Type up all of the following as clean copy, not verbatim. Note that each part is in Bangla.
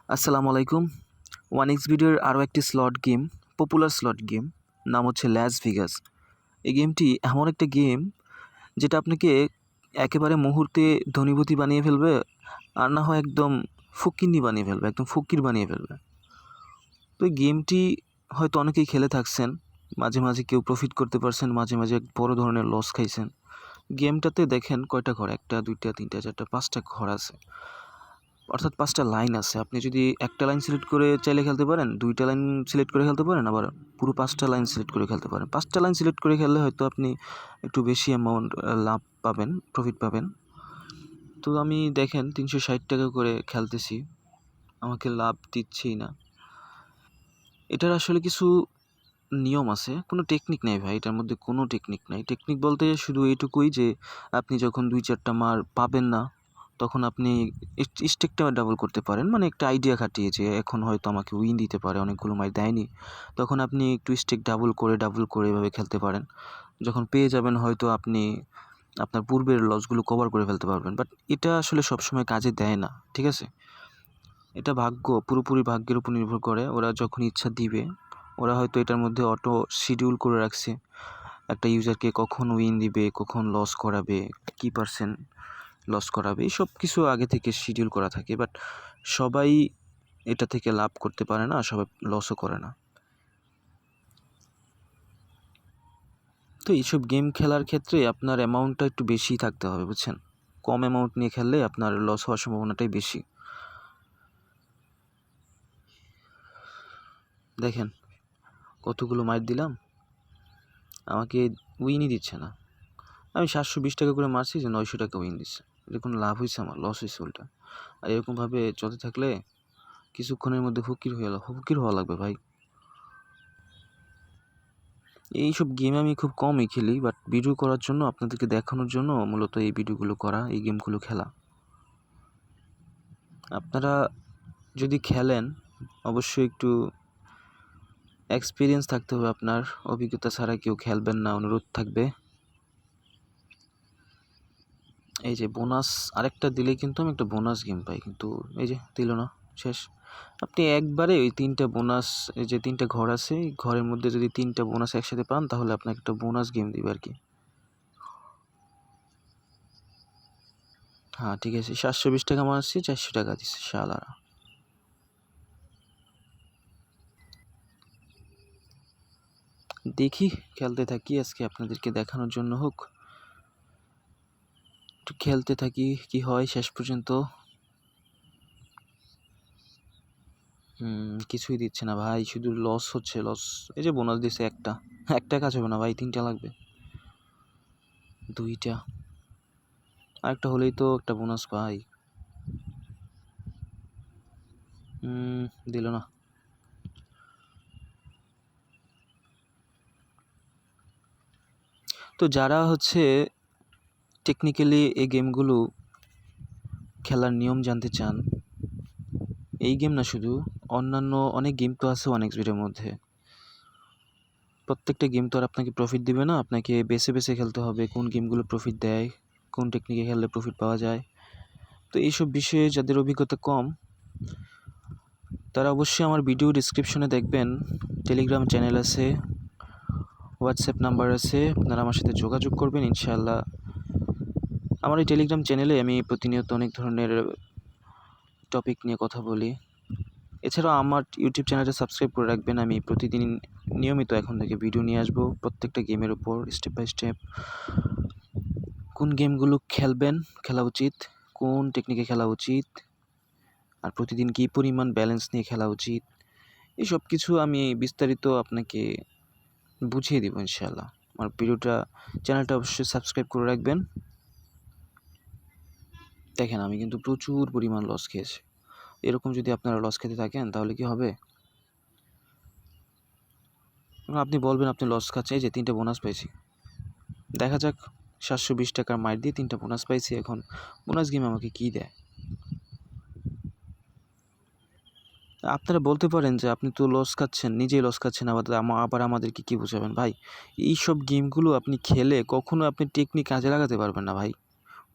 আসসালামু আলাইকুম। ওয়ান ভিডিওর আরও একটি slot game, popular slot game, নাম হচ্ছে লাস ভেগাস। এই গেমটি এমন একটা গেম যেটা আপনাকে একেবারে মুহূর্তে ধনীপতি বানিয়ে ফেলবে, আর না হয় একদম ফকিন্নি বানিয়ে ফেলবে, একদম ফকির বানিয়ে ফেলবে। তো এই গেমটি হয়তো অনেকেই খেলে থাকছেন, মাঝে মাঝে কেউ প্রফিট করতে পারছেন, মাঝে মাঝে বড় ধরনের লস খাইছেন। গেমটাতে দেখেন কয়টা ঘর, 1টা 2টা 3টা 4টা 5টা ঘর আছে, অর্থাৎ 5টা লাইন আছে। আপনি যদি একটা লাইন সিলেক্ট করে চাইলে খেলতে পারেন, 2টা লাইন সিলেক্ট করে খেলতে পারেন, আবার পুরো 5টা লাইন সিলেক্ট করে খেলতে পারেন। 5টা লাইন সিলেক্ট করে খেললে হয়তো আপনি একটু বেশি অ্যামাউন্ট লাভ পাবেন, প্রফিট পাবেন। তো আমি দেখেন 360 টাকা করে খেলতেছি, আমাকে লাভ দিচ্ছেই না। এটার আসলে কিছু নিয়ম আছে, কোনো টেকনিক নেই ভাই, এটার মধ্যে কোনো টেকনিক নাই। টেকনিক বলতে শুধু এইটুকুই যে আপনি যখন 2-4টা মার পাবেন না, তখন আপনি স্টেকটা ডাবল করতে পারেন, মানে একটা আইডিয়া খাটিয়ে যে এখন হয়তো আমাকে উইন দিতে পারে, অনেকগুলো মার দেয়নি, তখন আপনি একটু স্টেক ডাবল করে এভাবে খেলতে পারেন। যখন পেয়ে যাবেন হয়তো আপনি আপনার পূর্বের লসগুলো কভার করে ফেলতে পারবেন। বাট এটা আসলে সবসময় কাজে দেয় না, ঠিক আছে? এটা ভাগ্য, পুরোপুরি ভাগ্যের উপর নির্ভর করে। ওরা যখন ইচ্ছা দিবে, ওরা হয়তো এটার মধ্যে অটো শিডিউল করে রাখছে একটা ইউজারকে কখন উইন দিবে, কখন লস করাবে, কী পার্সেন্ট লস করাবে, এই সব কিছু আগে থেকে শিডিউল করা থাকে। বাট সবাই এটা থেকে লাভ করতে পারে না, সবাই লসও করে না। তো এইসব গেম খেলার ক্ষেত্রে আপনার অ্যামাউন্টটা একটু বেশি থাকতে হবে, বুঝছেন? কম অ্যামাউন্ট নিয়ে খেললে আপনার লস হওয়ার সম্ভাবনাটাই বেশি। দেখেন কতগুলো মাইর দিলাম, আমাকে উইনই দিচ্ছে না। আমি 720 টাকা করে মারছি, যে 900 টাকা উইন দিচ্ছে। এটা কোনো লাভ হয়েছে? আমার লস হয়েছে উল্টা। আর এরকমভাবে চলতে থাকলে কিছুক্ষণের মধ্যে ফকির হওয়া লাগবে ভাই। এইসব গেম আমি খুব কমই খেলি, বাট ভিডিও করার জন্য, আপনাদেরকে দেখানোর জন্য মূলত এই ভিডিওগুলো করা, এই গেমগুলো খেলা। আপনারা যদি খেলেন অবশ্যই একটু এক্সপিরিয়েন্স থাকতে হবে আপনার, অভিজ্ঞতা ছাড়া কেউ খেলবেন না, অনুরোধ থাকবে। এই যে বোনাস আরেকটা দিলে কিন্তু আমি একটা বোনাস গেম পাই, কিন্তু এই যে দিল না, শেষ। আপনি একবারে ওই 3টা বোনাস, এই যে 3টা ঘর আছে, এই ঘরের মধ্যে যদি 3টা বোনাস একসাথে পান, তাহলে আপনাকে একটা বোনাস গেম দিবে আর কি। হ্যাঁ ঠিক আছে, 720 টাকা মারছি, 400 টাকা দিচ্ছে শালারা। দেখি, খেলতে থাকি, আজকে আপনাদেরকে দেখানোর জন্য হোক, একটু খেলতে থাকি, কি হয় শেষ পর্যন্ত। কিছুই দিচ্ছে না ভাই, শুধু লস হচ্ছে, লস। এই যে বোনাস দিচ্ছে একটা কাজ হবে না ভাই, 3টা লাগবে, 2টা, আরেকটা হলেই তো একটা বোনাস পাই। দিল না। তো যারা হচ্ছে টেকনিক্যালি এই গেমগুলো খেলার নিয়ম জানতে চান, এই গেম না শুধু, অন্যান্য অনেক গেম তো আছে ওয়ান মধ্যে। প্রত্যেকটা গেম তো আর আপনাকে প্রফিট দিবে না, আপনাকে বেছে বেছে খেলতে হবে কোন গেমগুলো প্রফিট দেয়, কোন টেকনিকে খেললে প্রফিট পাওয়া যায়। তো এইসব বিষয়ে যাদের অভিজ্ঞতা কম, তারা অবশ্যই আমার ভিডিও ডিসক্রিপশনে দেখবেন টেলিগ্রাম চ্যানেল আছে, হোয়াটসঅ্যাপ নাম্বার আছে, আপনারা আমার সাথে যোগাযোগ করবেন ইনশাআল্লাহ। আমার এই টেলিগ্রাম চ্যানেলে আমি প্রতিনিয়ত অনেক ধরনের টপিক নিয়ে কথা বলি। এছাড়াও আমার ইউটিউব চ্যানেলটা সাবস্ক্রাইব করে রাখবেন, আমি প্রতিদিন নিয়মিত এখন থেকে ভিডিও নিয়ে আসবো প্রত্যেকটা গেমের উপর, স্টেপ বাই স্টেপ। কোন গেমগুলো খেলা উচিত, কোন টেকনিকে খেলা উচিত, আর প্রতিদিন কী পরিমাণ ব্যালেন্স নিয়ে খেলা উচিত, এই সব কিছু আমি বিস্তারিত আপনাকে বুঝিয়ে দেবো ইনশাআল্লাহ। আমার চ্যানেলটা অবশ্যই সাবস্ক্রাইব করে রাখবেন। দেখেন আমি কিন্তু প্রচুর পরিমাণ লস খেয়েছি, এরকম যদি আপনারা লস খেতে থাকেন তাহলে কি হবে? আপনি বলবেন আপনি লস খাচ্ছেন, এই যে 3টা বোনাস পাইছি, দেখা যাক 720 টাকার মাইর দিয়ে 3টা বোনাস পাইছি, এখন বোনাস গেম আমাকে কী দেয়। আপনারা বলতে পারেন যে আপনি তো লস খাচ্ছেন, নিজেই লস খাচ্ছেন, আবার আমাদেরকে কী বোঝাবেন? ভাই এইসব গেমগুলো আপনি খেলে কখনো আপনি টেকনিক কাজে লাগাতে পারবেন না ভাই,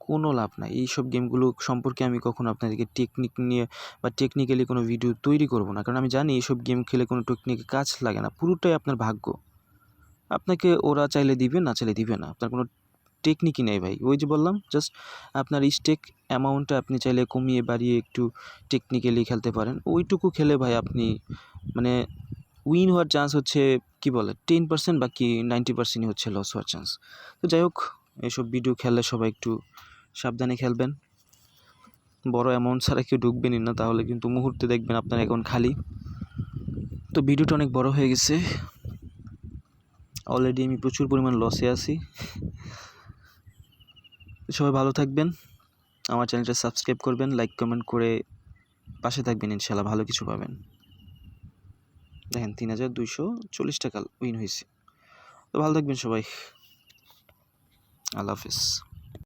কোনো লাভ নাই। এইসব গেমগুলো সম্পর্কে আমি কখনো আপনাদেরকে টেকনিক নিয়ে বা টেকনিক্যালি কোনো ভিডিও তৈরি করব না, কারণ আমি জানি এইসব গেম খেলে কোনো টেকনিকের কাজ লাগে না, পুরোটাই আপনার ভাগ্য। আপনাকে ওরা চাইলে দিবে, না চাইলে দিবে না, আপনার কোনো টেকনিকই নেই ভাই। ওই যে বললাম, জাস্ট আপনার স্টেক অ্যামাউন্টটা আপনি চাইলে কমিয়ে বাড়িয়ে একটু টেকনিক্যালি খেলতে পারেন। ওইটুকু খেলে ভাই আপনি মানে উইন হওয়ার চান্স হচ্ছে কী বলে 10%, বাকি 90%ই হচ্ছে লস হওয়ার চান্স। তো যাই হোক, এসব ভিডিও খেললে সবাই একটু সাবধানে খেলবেন। বড় অ্যামাউন্ট ছাড়া কেউ ঢুকবেনই না, তাহলে কিন্তু মুহূর্তে দেখবেন আপনার অ্যাকাউন্ট খালি। তো ভিডিওটা অনেক বড় হয়ে গেছে, অলরেডি আমি প্রচুর পরিমাণ লসে আছি। সবাই ভালো থাকবেন, আমার চ্যানেলটা সাবস্ক্রাইব করবেন, লাইক কমেন্ট করে পাশে থাকবেন, ইনশাল্লাহ ভালো কিছু পাবেন। দেখেন 3240 টাকা উইন হয়েছে। তো ভালো থাকবেন সবাই, আল্লাহ হাফিজ।